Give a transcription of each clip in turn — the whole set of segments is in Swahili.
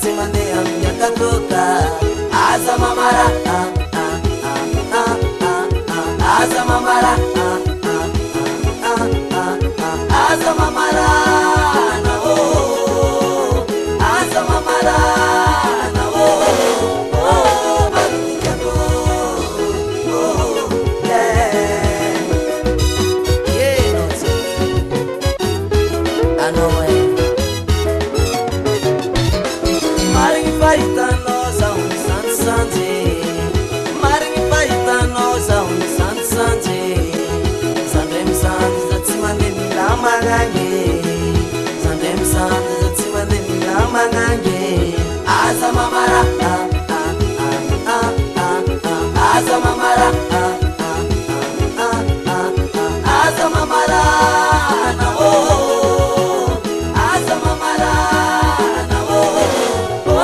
tsimande yakatoka aza mamara aza mamara aza mamara na o aza mamara na o bakutako yeah no ano Maring paitano sa unisan sanje Maring paitano sa unisan sanje Sandem sanje sa tsimande milama gange Sandem sanje sa tsimande milama gange Aza mamara Aza mamara Aza mamara na o Aza mamara na o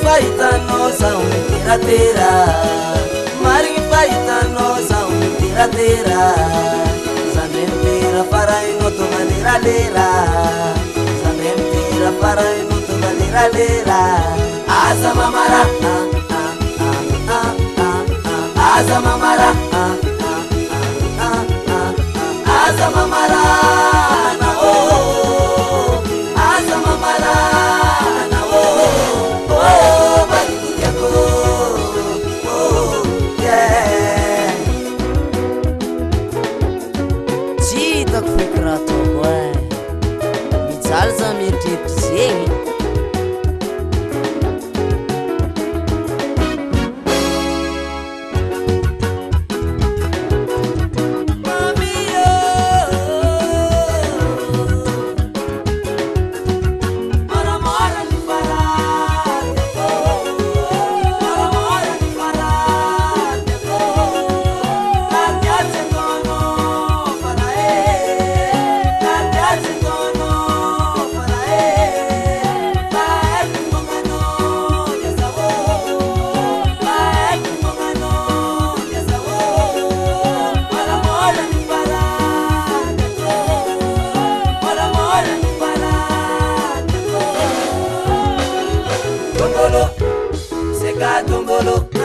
Faitanosa untiratera Maring faitanosa untiratera Sandempira para inoto manera lera Sandempira para inoto manera lera Aza mamara Aza mamara Aza mamara na o Aza mamara na o Mijalza mieritreritra zegny Tombolo, seka tombolo.